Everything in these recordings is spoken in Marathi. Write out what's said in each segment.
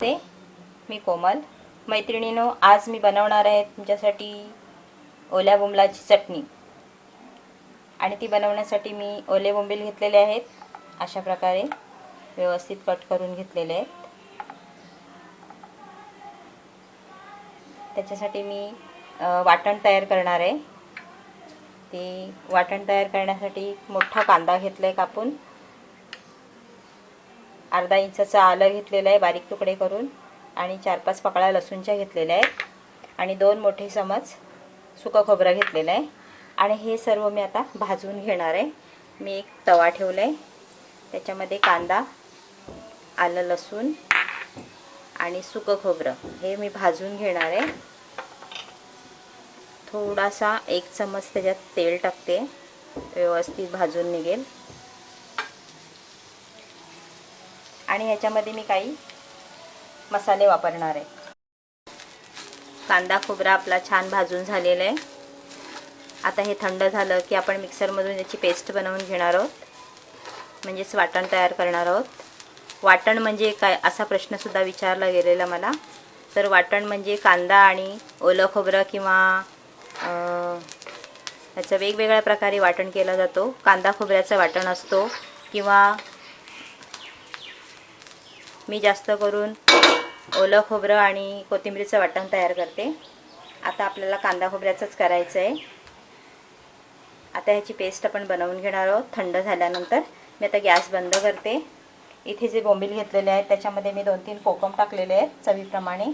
ते मी कोमल. मैत्रिणींनो, आज मी बनवणार आहे तुमच्यासाठी ओल्या बोंबलाची चटणी. आणि ती बनवण्यासाठी मी ओले बोंबील घेतलेले आहेत, अशा प्रकारे व्यवस्थित कट करून घेतलेले आहेत. त्याच्यासाठी मी वाटण तयार करणार आहे. ते वाटण तयार करण्यासाठी मोठा कांदा घेतला आहे कापून, अर्धा इंचाचा आलं घेतलेलं आहे बारीक तुकडे करून, आणि 4-5 पाकळ्या लसूणच्या घेतलेल्या आहेत, आणि 2 मोठे चमच सुकं खोबरं घेतलेलं आहे. आणि हे सर्व मी आता भाजून घेणार आहे. मी एक तवा ठेवला आहे, त्याच्यामध्ये कांदा, आलं, लसूण आणि सुकं खोबरं हे मी भाजून घेणार आहे. थोडासा 1 चमच त्याच्यात तेल टाकते, व्यवस्थित भाजून निघेल. आणि ह्याच्यामध्ये मी काही मसाले वापरणार आहे. कांदा खोबरा आपला छान भाजून झालेला आहे. आता हे थंड झालं की आपण मिक्सरमधून याची पेस्ट बनवून घेणार आहोत, म्हणजेच वाटण तयार करणार आहोत. वाटण म्हणजे काय असा प्रश्नसुद्धा विचारला गेलेला मला. तर वाटण म्हणजे कांदा आणि ओलं खोबरं किंवा याचं वेगवेगळ्या प्रकारे वाटण केलं जातो. कांदा खोबऱ्याचं वाटण असतो, किंवा मी जास्त करून ओलं खोबरं आणि कोथिंबीरीचं वाटण तयार करते. आता आपल्याला कांदा खोबऱ्याचंच करायचं आहे. आता ह्याची पेस्ट आपण बनवून घेणार आहोत थंड झाल्यानंतर. मी आता गॅस बंद करते. इथे जे बोंबील घेतलेले आहेत त्याच्यामध्ये मी 2-3 कोकम टाकलेले आहेत चवीप्रमाणे.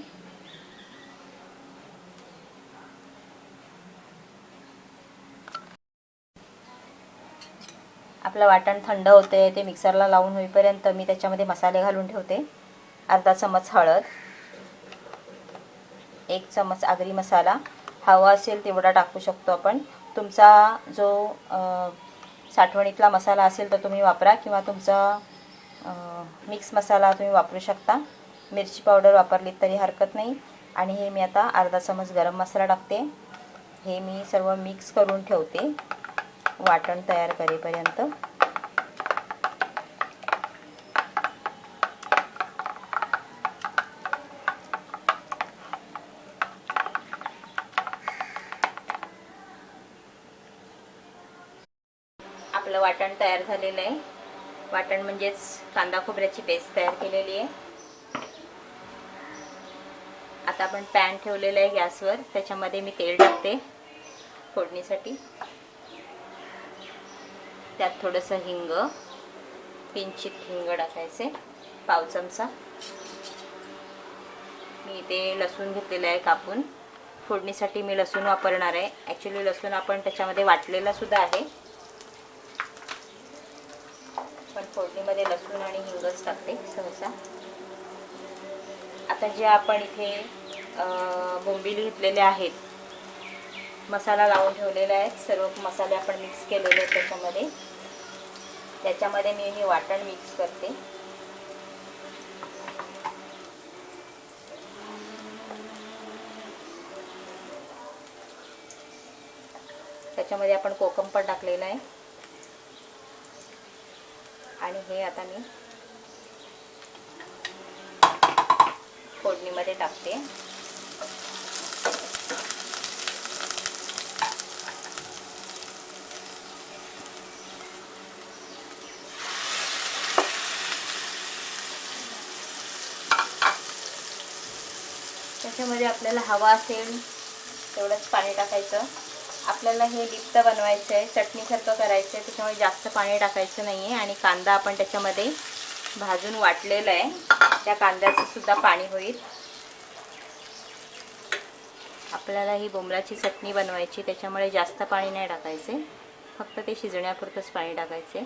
आपलं वाटण थंड होते, ते मिक्सरला लावून होईपर्यंत मी त्याच्यामध्ये मसाले घालून ठेवते. अर्धा चमच हळद, 1 चमच आगरी मसाला, हवा असेल तेवढा टाकू शकतो आपण. तुमचा जो साठवणीतला मसाला असेल तर तुम्ही वापरा, किंवा तुमचा मिक्स मसाला तुम्ही वापरू शकता. मिरची पावडर वापरली तरी हरकत नाही. आणि हे मी आता अर्धा चमच गरम मसाला टाकते. हे मी सर्व मिक्स करून ठेवते वाटण तयार करेपर्यंत. आपलं वाटण तयार झालेलं आहे. वाटण म्हणजेच कांदा खोबऱ्याची पेस्ट तयार केलेली आहे. आता आपण पॅन ठेवलेला आहे गॅसवर, त्याच्यामध्ये मी तेल टाकते फोडणीसाठी. त्यात थोडंसं हिंग, किंचित हिंग टाकायचे, पाव चमचा. मी इथे लसूण घेतलेलं आहे कापून. फोडणीसाठी मी लसूण वापरणार आहे. ॲक्च्युली लसूण आपण त्याच्यामध्ये वाटलेला सुद्धा आहे, पण फोडणीमध्ये लसूण आणि हिंगच टाकते सहसा. आता जे आपण इथे बोंबील घेतलेले आहेत, मसाला लावून ठेवलेला आहे, सर्व मसाले आपण मिक्स केलेले आहेत त्याच्यामध्ये मी वाटण मिक्स करते. त्याच्यामध्ये आपण कोकम पण टाकलेला आहे. आणि हे आता मी फोडणीमध्ये टाकते. त्याच्यामध्ये आपल्याला हवा असेल तेवढंच पाणी टाकायचं. आपल्याला हे लिप्त बनवायचं आहे, चटणीसारखं करायचं आहे, त्याच्यामुळे जास्त पाणी टाकायचं नाही आहे. आणि कांदा आपण त्याच्यामध्ये भाजून वाटलेला आहे, त्या कांद्याचं सुद्धा पाणी होईल. आपल्याला ही बोंबलाची चटणी बनवायची, त्याच्यामुळे जास्त पाणी नाही टाकायचे, फक्त ते शिजण्यापुरतंच पाणी टाकायचे.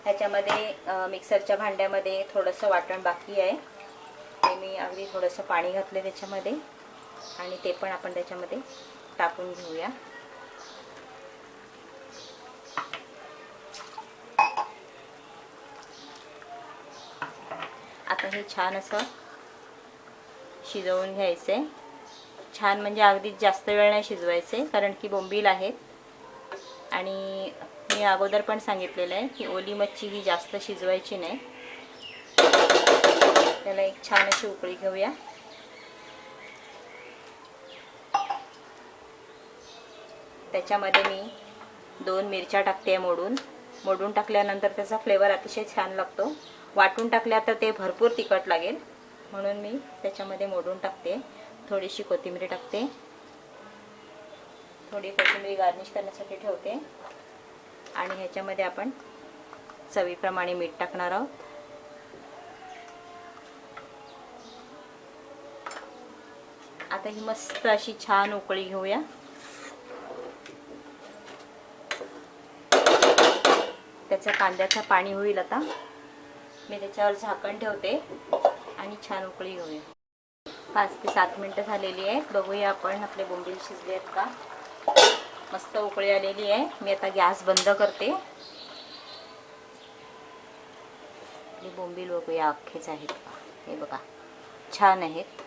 ह्याच्यामध्ये मिक्सरच्या भांड्यामध्ये थोडंसं वाटण बाकी आहे, ते मी अगदी थोडंसं पाणी घातलं त्याच्यामध्ये, आणि ते पण आपण त्याच्यामध्ये टाकून घेऊया. आता हे छान असं शिजवून घ्यायचे. छान म्हणजे अगदी जास्त वेळ नाही शिजवायचे, कारण की बोंबील आहेत आणि मी अगोदर पण सांगितलेलं आहे की ओली मच्छी ही जास्त शिजवायची नाही. त्याला एक छान अशी उकळी घेऊया. त्याच्यामध्ये मी 2 मिरच्या टाकते मोडून टाकल्यानंतर त्याचा फ्लेवर अतिशय छान लागतो. वाटून टाकल्या तर ते भरपूर तिखट लागेल, म्हणून मी त्याच्यामध्ये मोडून टाकते. थोडीशी कोथिंबीर टाकते. थोडी कोथिंबीर गार्निश करण्यासाठी ठेवते. आणि ह्याच्यामध्ये आपण चवीप्रमाणे मीठ टाकणार आहोत. आता ही मस्त अशी छान उकळी घेऊया. त्याच्या कांद्याचं पाणी होईल. आता मी त्याच्यावर झाकण ठेवते आणि छान उकळी घेऊया. 5 ते 7 मिनिटं झालेली आहेत. बघूया आपण आपले बोंबील शिजले आहेत का. मस्त उकळी आलेली आहे. मी आता गॅस बंद करते. आपले बोंबील बघूया अख्खेच आहेत का. हे बघा छान आहेत,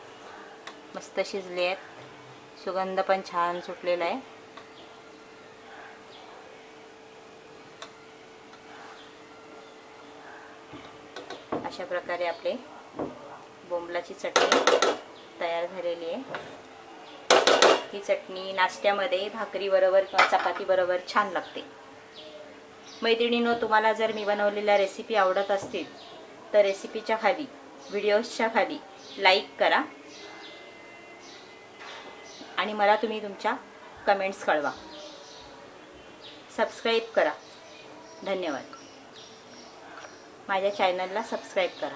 मस्त शिजले आहेत. सुगंध पण छान सुटलेला आहे. अशा प्रकारे आपले बोंबलाची चटणी तयार झालेली आहे. ही चटणी नाश्त्यामध्ये भाकरीबरोबर किंवा चपातीबरोबर छान लागते. मैत्रिणींनो, तुम्हाला जर मी बनवलेल्या रेसिपी आवडत असतील तर रेसिपीच्या खाली, व्हिडिओजच्या खाली लाईक करा आणि मला तुम्ही तुमच्या कमेंट्स कळवा. सबस्क्राईब करा. धन्यवाद. माझ्या चॅनलला सबस्क्राईब करा.